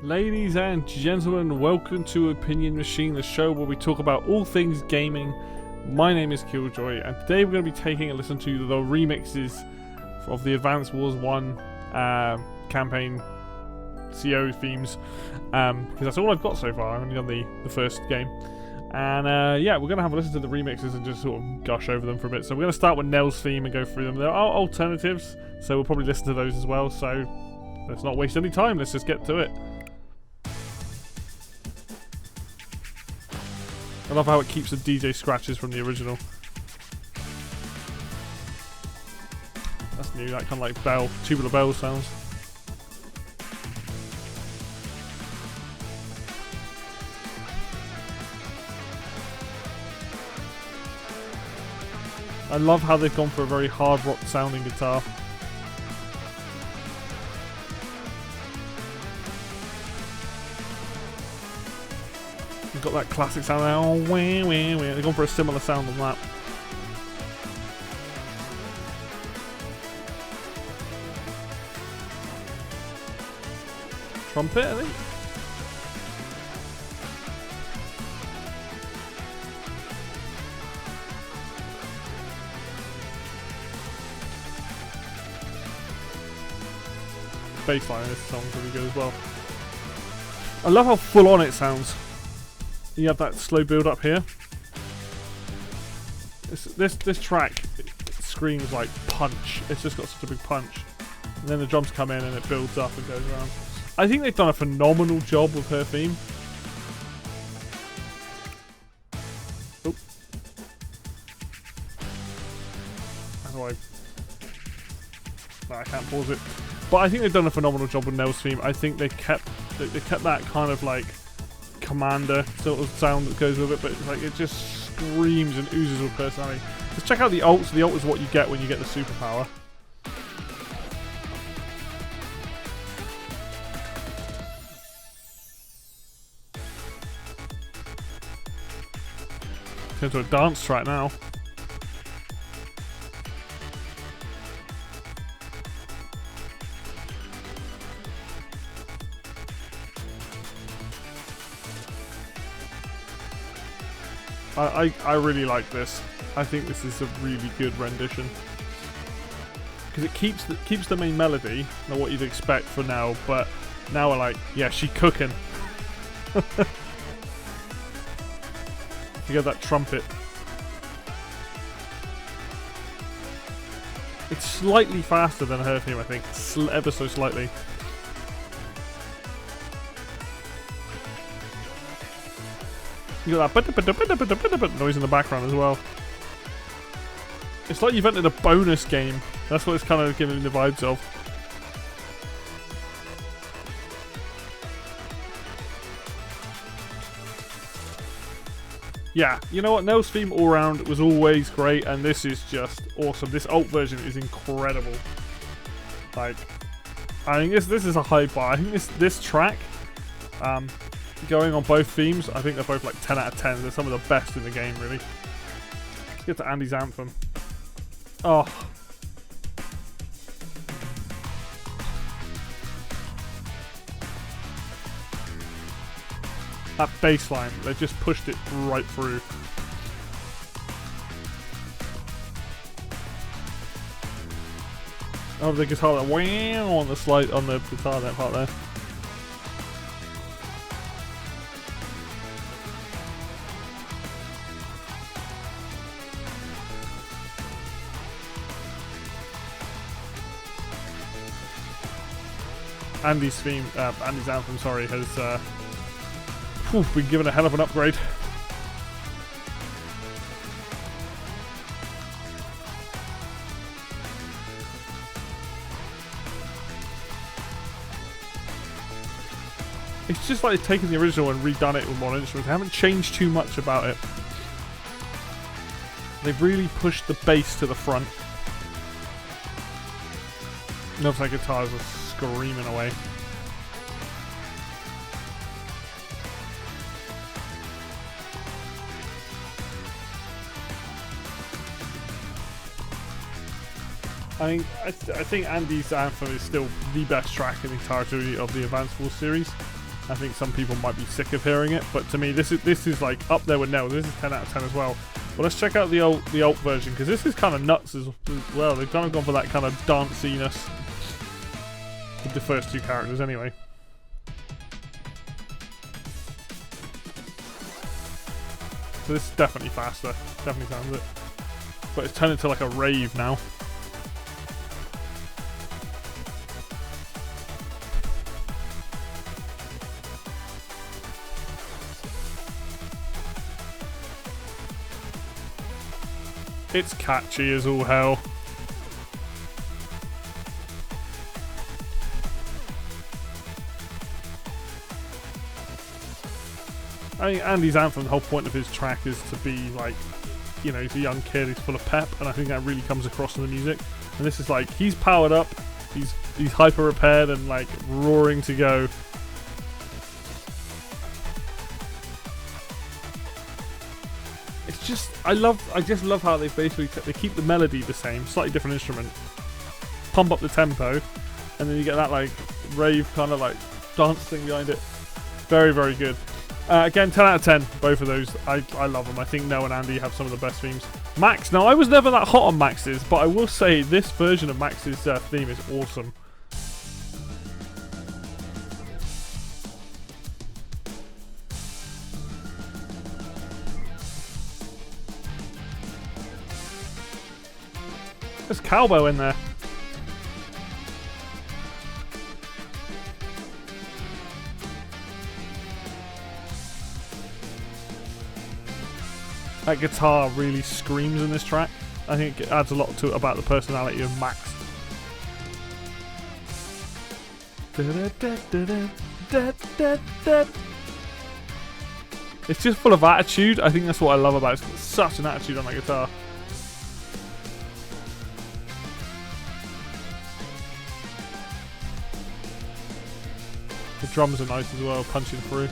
Ladies and gentlemen, welcome to Opinion Machine, the show where we talk about all things gaming. My name is Killjoy, and today we're going to be taking a listen to the remixes of the Advance Wars 1 campaign CO themes, because that's all I've got so far. I've only done the first game. And yeah, we're going to have a listen to the remixes and just sort of gush over them for a bit. So we're going to start with Nell's theme and go through them. There are alternatives, so we'll probably listen to those as well. So let's not waste any time, let's just get to it. I love how it keeps the DJ scratches from the original. That's new, that kind of like bell, tubular bell sounds. I love how they've gone for a very hard rock sounding guitar. You've got that classic sound there. Oh, wah, wah, wah. They've gone for a similar sound on that. Trumpet, I think? Bass line in this song's really good as well. I love how full on it sounds. You have that slow build up here. This track it screams like punch. It's just got such a big punch. And then the drums come in and it builds up and goes around. I think they've done a phenomenal job with her theme. Oh. How do I... No, I can't pause it. But I think they've done a phenomenal job with Nell's theme. I think they kept that kind of like commander sort of sound that goes with it, but it's like it just screams and oozes with personality. Just check out the ult. The ult is what you get when you get the superpower. Turns into a dance track now. I really like this. I think this is a really good rendition because it keeps the main melody, not what you'd expect for now, but now we're like, yeah, she cooking. You get that trumpet. It's slightly faster than her theme, I think, ever so slightly. You got that noise in the background as well. It's like you've entered a bonus game. That's what it's kind of giving the vibes of. Yeah, you know what? Nell's theme all round was always great, and this is just awesome. This alt version is incredible. Like, I think this is a high bar. I think this track, going on both themes, I think they're both like 10 out of 10. They're some of the best in the game, really. Let's get to Andy's anthem. Oh. That bass line, they just pushed it right through. Oh, the guitar, that wow on the slide, on the guitar, that part there. Andy's anthem, sorry, has been given a hell of an upgrade. It's just like they've taken the original and redone it with modern instruments. They haven't changed too much about it. They've really pushed the bass to the front. Looks like guitars are screaming away. I think Andy's anthem is still the best track in the entirety of the Advance Wars series. I think some people might be sick of hearing it, but to me, this is like up there with Nels. This is 10 out of 10 as well. But let's check out the alt version, because this is kind of nuts as well. They've kind of gone for that kind of danciness with the first two characters, anyway. So this is definitely faster. Definitely sounds it. But it's turned into like a rave now. It's catchy as all hell. I think Andy's anthem, the whole point of his track is to be like, you know, he's a young kid, he's full of pep, and I think that really comes across in the music. And this is like, he's powered up, he's hyper repaired and like roaring to go. It's just, I just love how they basically they keep the melody the same, slightly different instrument, pump up the tempo, and then you get that like rave kind of like dance thing behind it. Very, very good. Again, 10 out of 10, both of those. I love them. I think Noah and Andy have some of the best themes. Max, now I was never that hot on Max's, but I will say this version of Max's theme is awesome. There's cowbell in there. That guitar really screams in this track. I think it adds a lot to it about the personality of Max. It's just full of attitude. I think that's what I love about it. It's got such an attitude on that guitar. The drums are nice as well, punching through.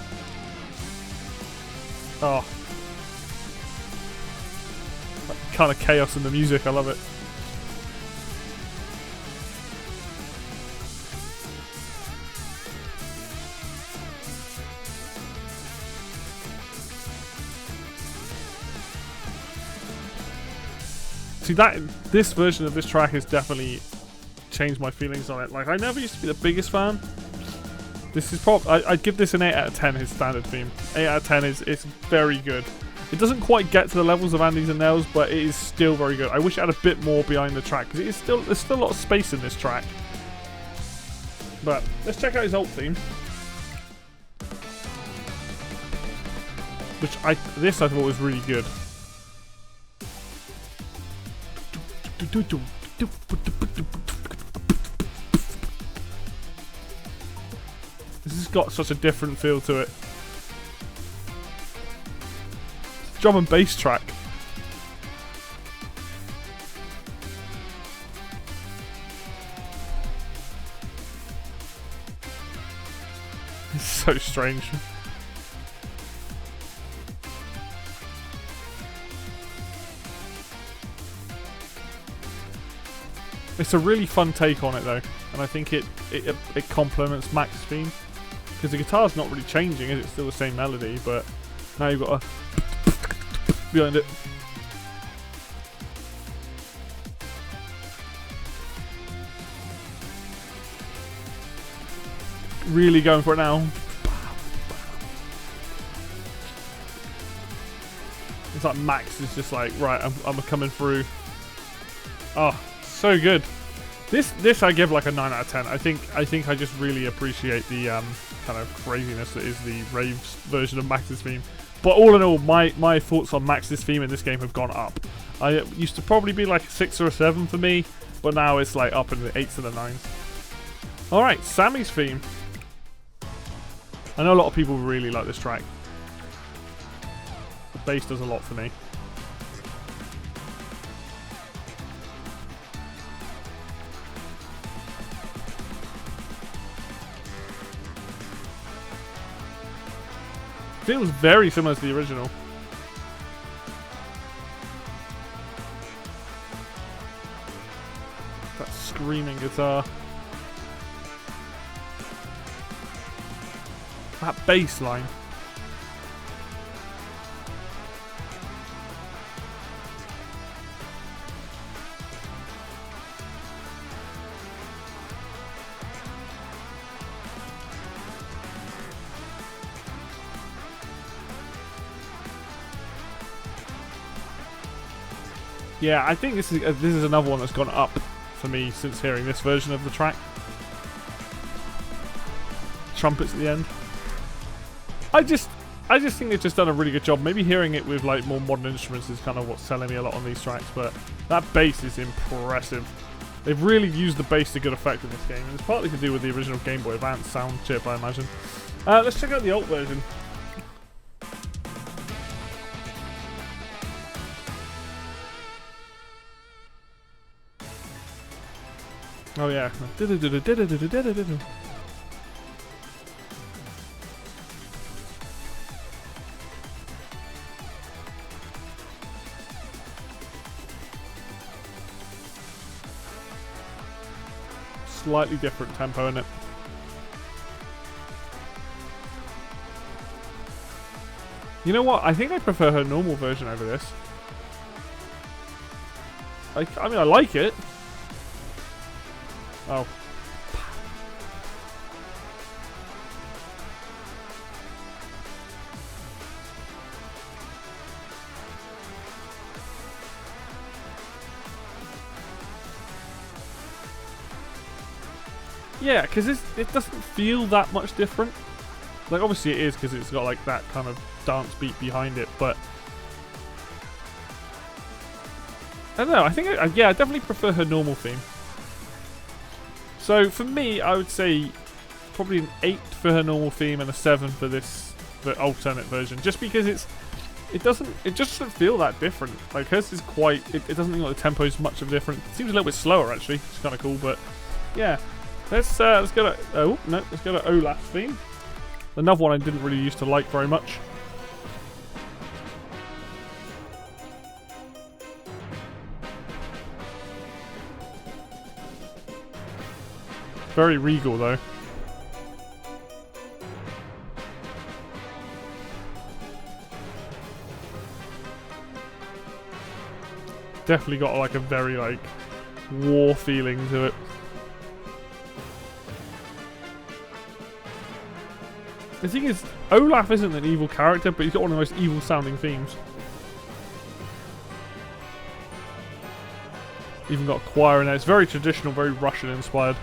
Oh. That kind of chaos in the music, I love it. See, this version of this track has definitely changed my feelings on it. Like, I never used to be the biggest fan. This is I'd give this an 8 out of 10, his standard theme. 8 out of 10 it's very good. It doesn't quite get to the levels of Andy's and Nell's, but it is still very good. I wish it had a bit more behind the track, because there's still a lot of space in this track. But let's check out his alt theme. This I thought was really good. This has got such a different feel to it. Drum and bass track. It's so strange. It's a really fun take on it though, and I think it complements Max's theme, because the guitar's not really changing, it's still the same melody, but now you've got a behind it. Really going for it now. It's like Max is just like, right, I'm coming through. Oh, so good. This I give like a 9 out of 10. I think I just really appreciate the kind of craziness that is the raves version of Max's theme. But all in all, my thoughts on Max's theme in this game have gone up. I used to probably be like a 6 or a 7 for me, but now it's like up in the 8s and the 9s. Alright, Sammy's theme. I know a lot of people really like this track. The bass does a lot for me. Feels very similar to the original. That screaming guitar. That bass line. Yeah, I think this is another one that's gone up for me since hearing this version of the track. Trumpets at the end. I just think they've just done a really good job. Maybe hearing it with like more modern instruments is kind of what's selling me a lot on these tracks, but that bass is impressive. They've really used the bass to good effect in this game, and it's partly to do with the original Game Boy Advance sound chip, I imagine. Let's check out the alt version. Oh yeah. Slightly different tempo in it. You know what? I think I prefer her normal version over this. I mean, I like it. Oh. Yeah, because it doesn't feel that much different. Like, obviously it is because it's got like that kind of dance beat behind it, but I don't know. I think, yeah, I definitely prefer her normal theme. So for me, I would say probably an 8 for her normal theme and a 7 for this alternate version, just because it just doesn't feel that different. Like hers is quite. It doesn't feel like the tempo is much of a different. It seems a little bit slower actually. It's kind of cool, but yeah. Let's go to let's go to Olaf's theme. Another one I didn't really used to like very much. Very regal though. Definitely got like a very like war feeling to it. The thing is, Olaf isn't an evil character, but he's got one of the most evil sounding themes. Even got a choir in there. It's very traditional, very Russian inspired.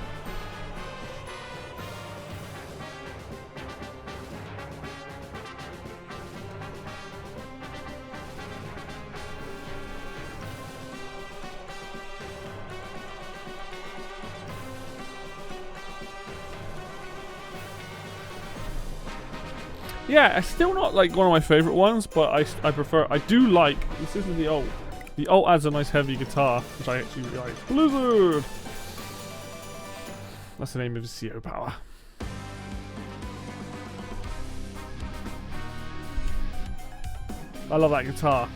Yeah, it's still not like one of my favourite ones, but I prefer. I do like. This isn't the alt. The alt adds a nice heavy guitar, which I actually really like. Blizzard. That's the name of his CO power. I love that guitar.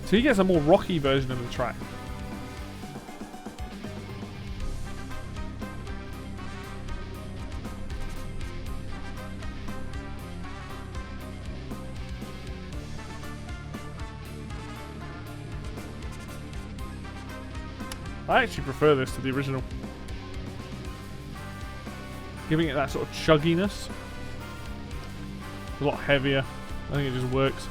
So he gets a more rocky version of the track. I actually prefer this to the original. Giving it that sort of chugginess. A lot heavier. I think it just works.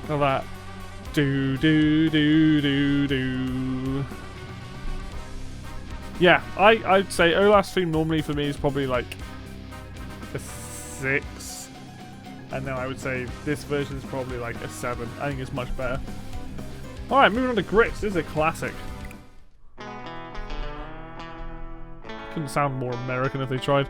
Look at that. Do do do do do. Yeah, I'd say Olaf's theme normally for me is probably like a 6. And then I would say this version is probably like a 7. I think it's much better. Alright, moving on to Grits. This is a classic. Couldn't sound more American if they tried.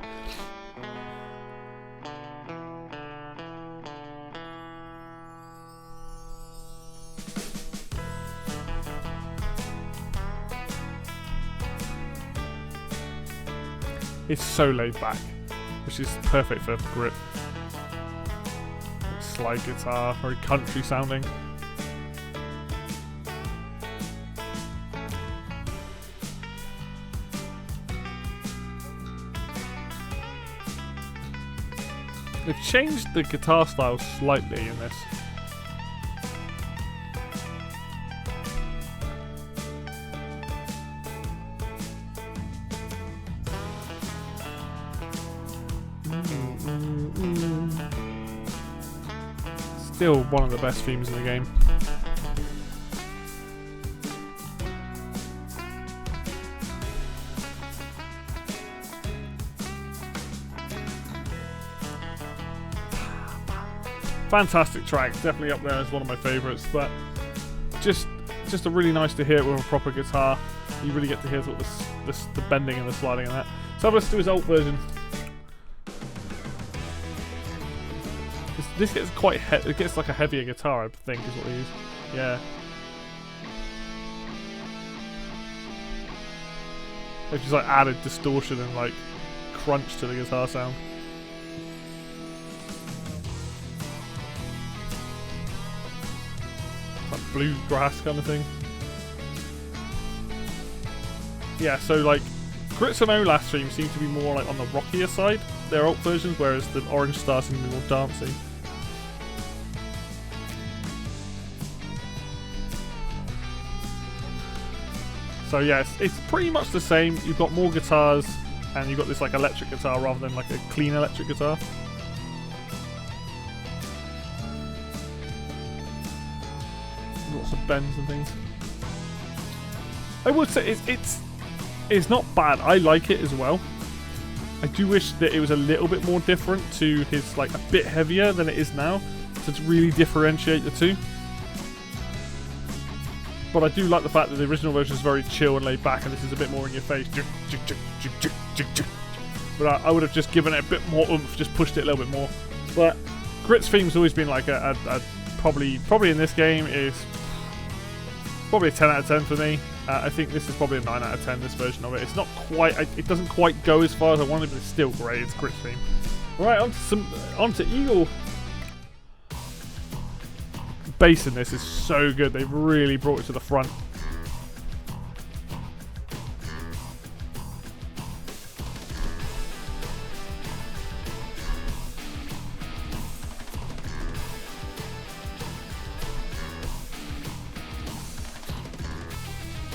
It's so laid back, which is perfect for Grit. Slide guitar, very country sounding. They've changed the guitar style slightly in this. Still one of the best themes in the game. Fantastic track, definitely up there as one of my favourites, but just a really nice to hear it with a proper guitar. You really get to hear sort of the bending and the sliding and that. So let's do his alt version. This gets quite it gets like a heavier guitar, I think, is what they use. Yeah. They've just like added distortion and like crunch to the guitar sound. Like bluegrass kind of thing. Yeah, so like Grits and Olaf's stream seem to be more like on the rockier side, their alt versions, whereas the Orange Star seem to be more dancey. So yeah, it's pretty much the same. You've got more guitars, and you've got this like electric guitar rather than like a clean electric guitar. Lots of bends and things. I would say it's not bad. I like it as well. I do wish that it was a little bit more different to his, like a bit heavier than it is now, to really differentiate the two. But I do like the fact that the original version is very chill and laid back, and this is a bit more in your face. But I would have just given it a bit more oomph, just pushed it a little bit more. But Grit's theme's always been like a probably in this game is probably a 10 out of 10 for me. I think this is probably a 9 out of 10, this version of it. It's not quite, it doesn't quite go as far as I wanted, but it's still great. It's Grit's theme. Right, onto Eagle. The bass in this is so good. They've really brought it to the front.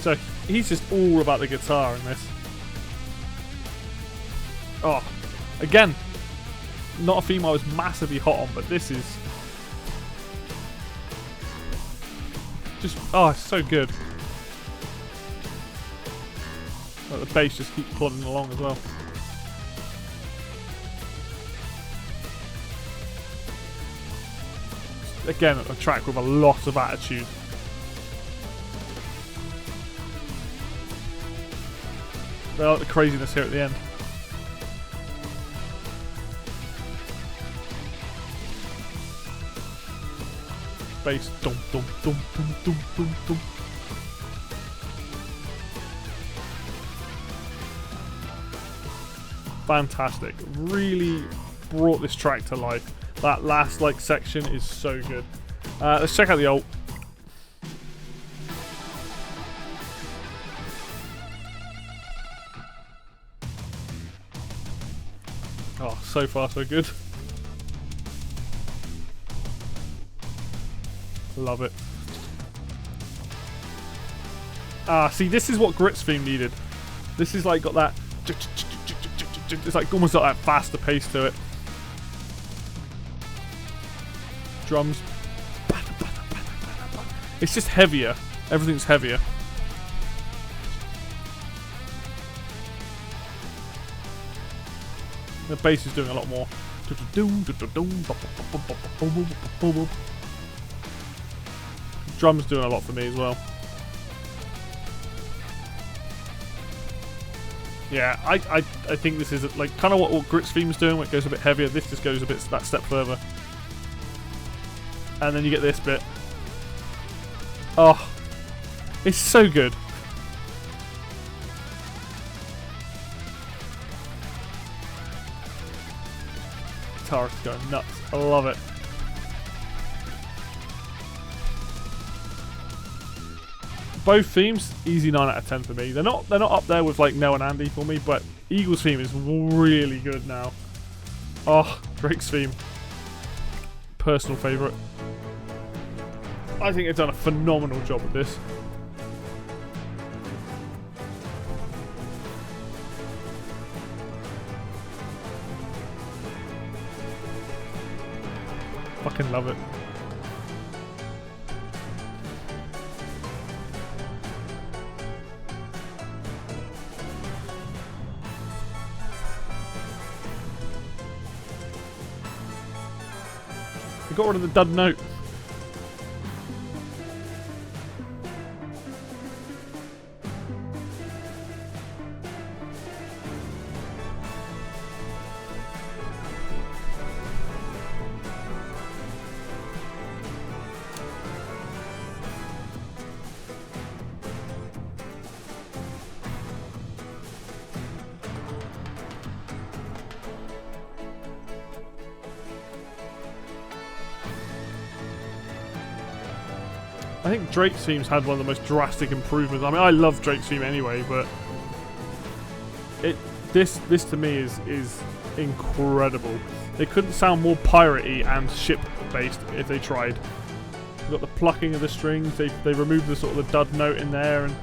So he's just all about the guitar in this. Oh, again, not a theme I was massively hot on, but this is just, oh, it's so good. Like the bass just keeps plodding along as well. Again, a track with a lot of attitude. I like the craziness here at the end. Bass, dum dum dum dum dum dum dum. Fantastic! Really brought this track to life. That last like section is so good. Let's check out the ult. Oh, so far so good. Love it. Ah, see, this is what Grit's theme needed. This is like got that. It's like almost got that faster pace to it. Drums. It's just heavier. Everything's heavier. The bass is doing a lot more. Drums doing a lot for me as well. Yeah, I think this is like kind of what Grit's theme's doing, where it goes a bit heavier. This just goes a bit that step further. And then you get this bit. Oh, it's so good. guitarist going nuts. I love it. Both themes, easy 9 out of 10 for me. They're not up there with like Nell and Andy for me, but Eagle's theme is really good now. Oh, Drake's theme. Personal favourite. I think they've done a phenomenal job with this. Fucking love it. We got rid of the dud note. I think Drake's theme's had one of the most drastic improvements. I mean, I love Drake's theme anyway, but this to me is incredible. It couldn't sound more piratey and ship based if they tried. You've got the plucking of the strings. They removed the sort of the dud note in there, and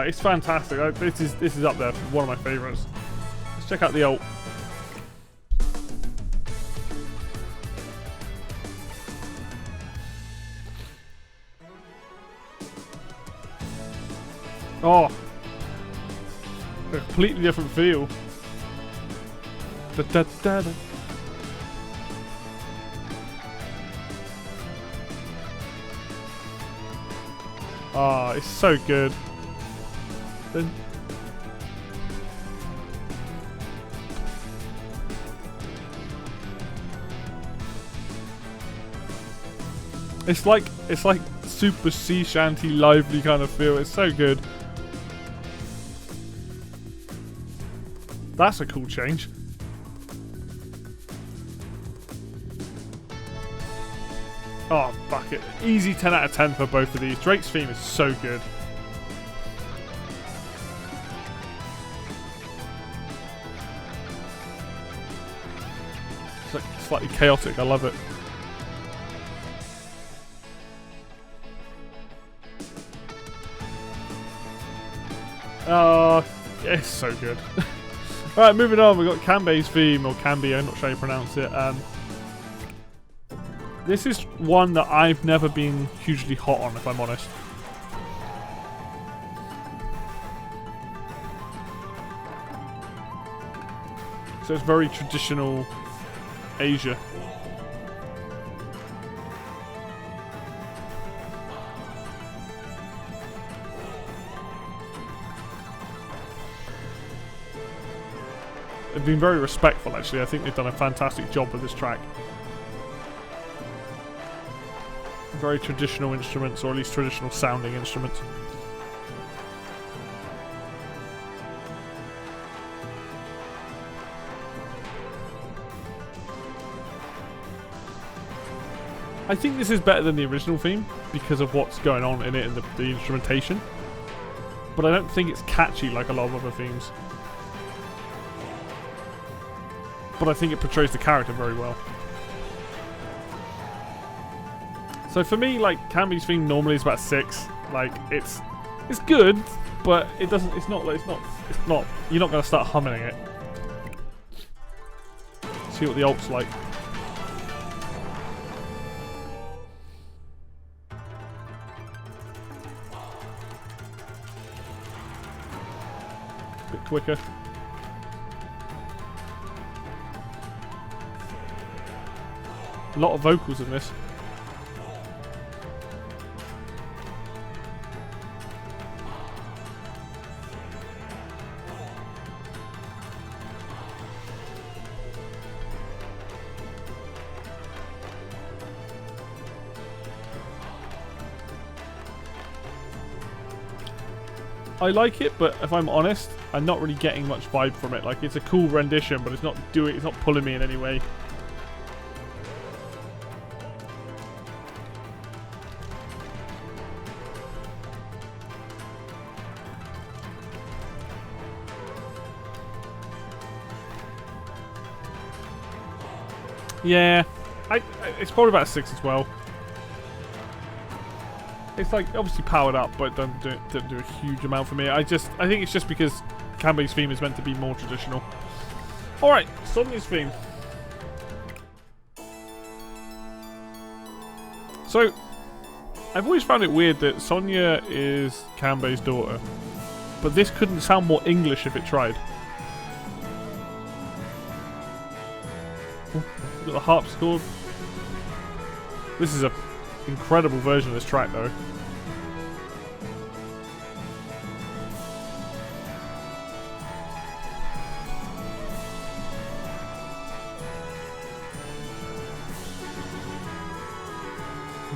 it's fantastic. This is up there for one of my favourites. Let's check out the alt. Oh, a completely different feel. Da, da, da, da. Oh, it's so good. Then it's like super sea shanty, lively kind of feel. It's so good. That's a cool change. Oh, fuck it. Easy 10 out of 10 for both of these. Drake's theme is so good. It's like slightly chaotic. I love it. Oh, it's so good. Alright, moving on, we've got Kanbei's theme, or Kanbei, I'm not sure how you pronounce it. This is one that I've never been hugely hot on, if I'm honest. So it's very traditional Asia. They've been very respectful, actually. I think they've done a fantastic job with this track. Very traditional instruments, or at least traditional sounding instruments. I think this is better than the original theme because of what's going on in it and the instrumentation. But I don't think it's catchy like a lot of other themes. But I think it portrays the character very well. So for me, like, Kanbei's theme normally is about 6. Like, it's good, but it doesn't. It's not. You're not going to start humming it. See what the alt's like. A bit quicker. A lot of vocals in this. I like it, but if I'm honest, I'm not really getting much vibe from it. Like, it's a cool rendition, but it's not pulling me in any way. Yeah, it's probably about a 6 as well. It's like obviously powered up, but it doesn't do a huge amount for me. I think it's just because Kanbei's theme is meant to be more traditional. All right, Sonia's theme. So, I've always found it weird that Sonia is Kanbei's daughter, but this couldn't sound more English if it tried. Got the harpsichord. This is a incredible version of this track, though.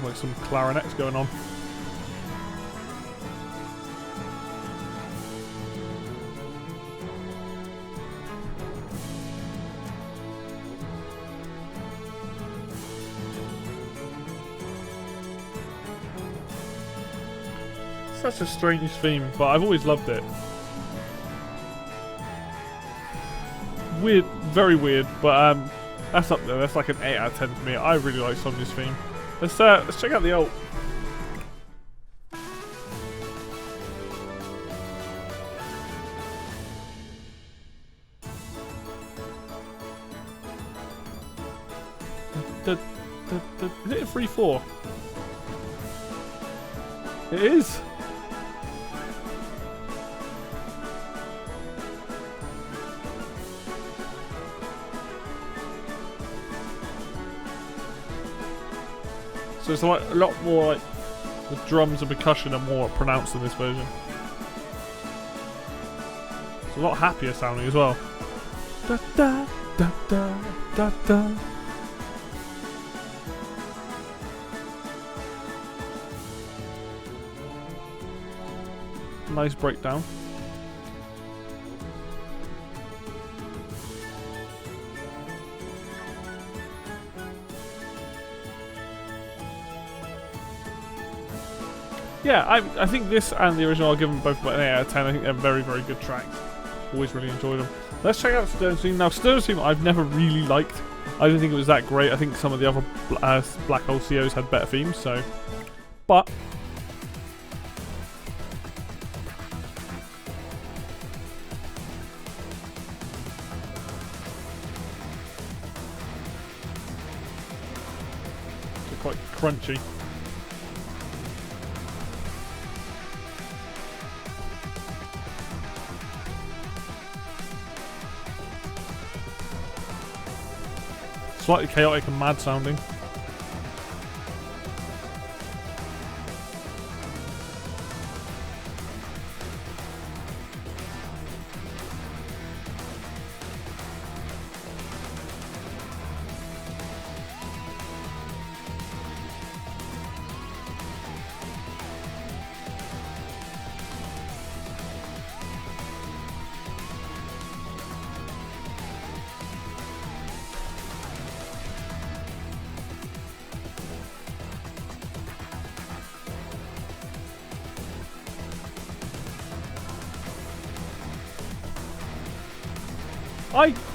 Like some clarinets going on. Such a strange theme, but I've always loved it. Weird, very weird, but that's up there. That's like an 8 out of 10 for me. I really like Sonia's theme. Let's check out the ult. Is it a 3-4? It is. So it's like a lot more like the drums and percussion are more pronounced in this version. It's a lot happier sounding as well. Da da da da da da. Nice breakdown. Yeah, I think this and the original, I'll give them both an 8 out of 10. I think they're very, very good tracks. Always really enjoyed them. Let's check out Stern's theme. Now, Stern's theme I've never really liked. I didn't think it was that great. I think some of the other Black Hole COs had better themes, so... But... they're quite crunchy. Slightly chaotic and mad sounding.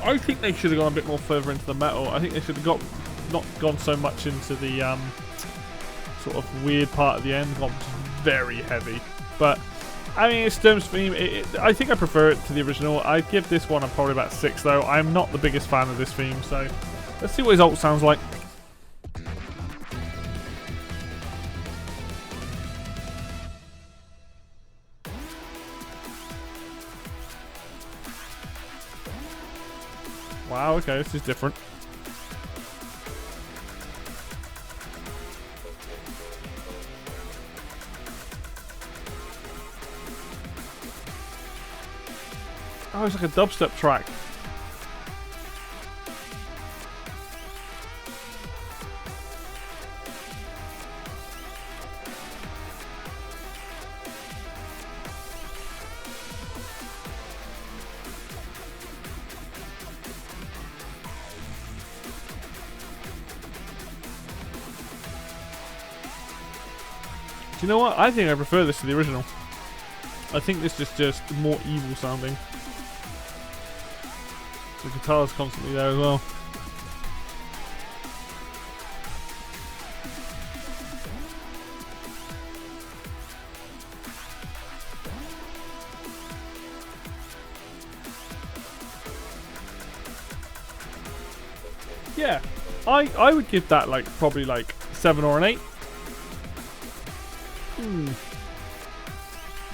I think they should have gone a bit more further into the metal. I think they should have not gone so much into the sort of weird part at the end. Gone very heavy. But I mean, it's Sturm's theme. I think I prefer it to the original. I'd give this one probably about 6 though. I'm not the biggest fan of this theme, so let's see what his ult sounds like. Wow, okay, this is different. Oh, it's like a dubstep track. You know what? I think I prefer this to the original. I think this is just more evil sounding. The guitar's constantly there as well. yeah, I would give that like probably like 7 or an 8.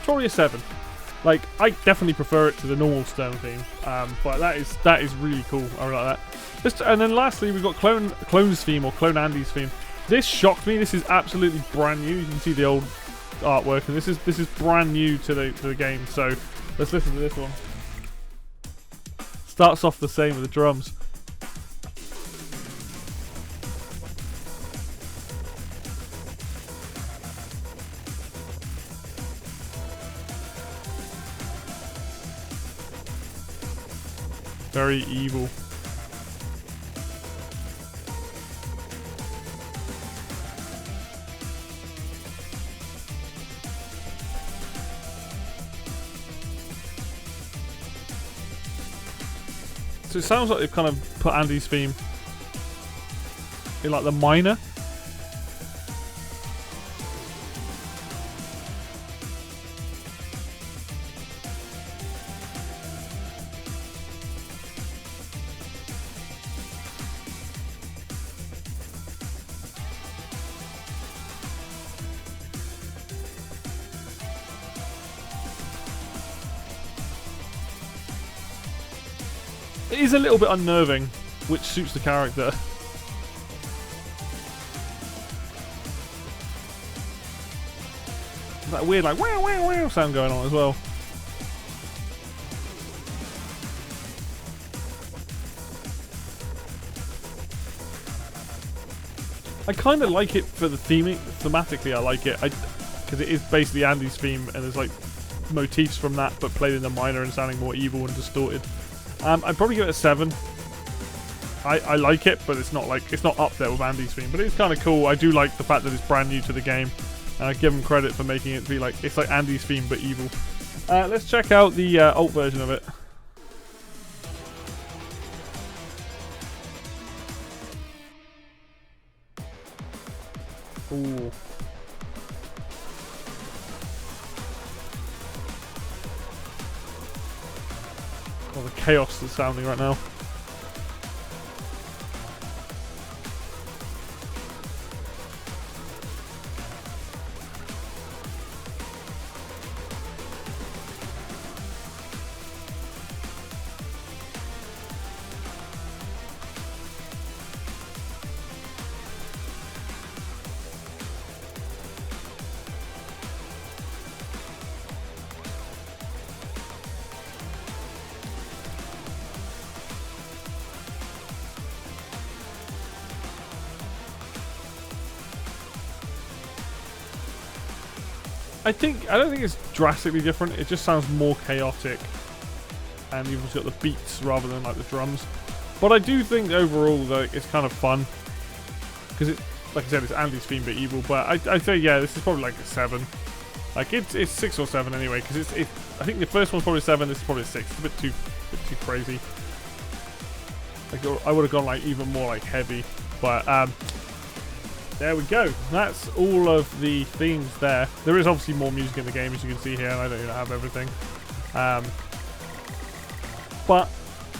Probably a 7. Like, I definitely prefer it to the normal Stern theme, but that is really cool. I really like that. And then lastly, we've got Clone's theme, or Clone Andy's theme. This shocked me. This is absolutely brand new. You can see the old artwork, and this is brand new to the game. So let's listen to this one. Starts off the same with the drums. Very evil. So it sounds like they've kind of put Andy's theme in like the minor. It is a little bit unnerving, which suits the character. That weird like wow wow wow sound going on as well. I kind of like it for the theming. Thematically, I like it. Because it is basically Andy's theme, and there's like motifs from that, but played in the minor and sounding more evil and distorted. I'd probably give it a 7. I like it, but it's not up there with Andy's theme. But it's kind of cool. I do like the fact that it's brand new to the game, and I give them credit for making it be like it's like Andy's theme but evil. Let's check out the alt version of it. Ooh. Oh, the chaos that's sounding right now. I don't think it's drastically different. It just sounds more chaotic, and you've also got the beats rather than like the drums. But I do think overall that it's kind of fun because it, like I said, it's Andy's theme but evil. But I'd say yeah, this is probably like a 7. Like it's 6 or 7 anyway. Because I think the first one's probably 7. This is probably a 6. It's a bit too crazy. Like I would have gone like even more like heavy, but there we go. That's all of the themes there. There is obviously more music in the game, as you can see here, and I don't even have everything. But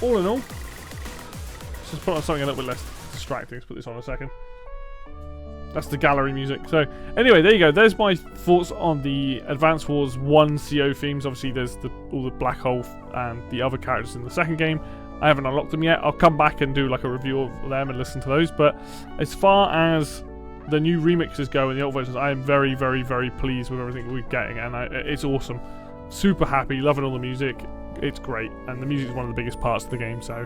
all in all, let's just put on something a little bit less distracting. Let's put this on a second. That's the gallery music. So anyway, there you go. There's my thoughts on the Advance Wars 1 CO themes. Obviously, there's all the Black Hole and the other characters in the second game. I haven't unlocked them yet. I'll come back and do like a review of them and listen to those. But as far as the new remixes go and the old versions, I am very, very, very pleased with everything we're getting, and it's awesome. Super happy, loving all the music. It's great, and the music is one of the biggest parts of the game. So,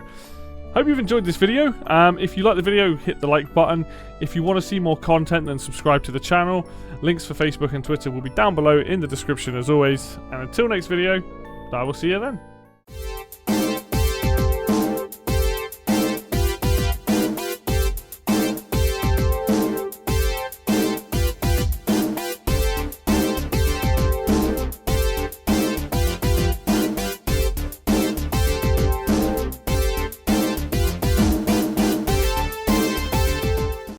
hope you've enjoyed this video. If you like the video, hit the like button. If you want to see more content, then subscribe to the channel. Links for Facebook and Twitter will be down below in the description as always. And until next video, I will see you then.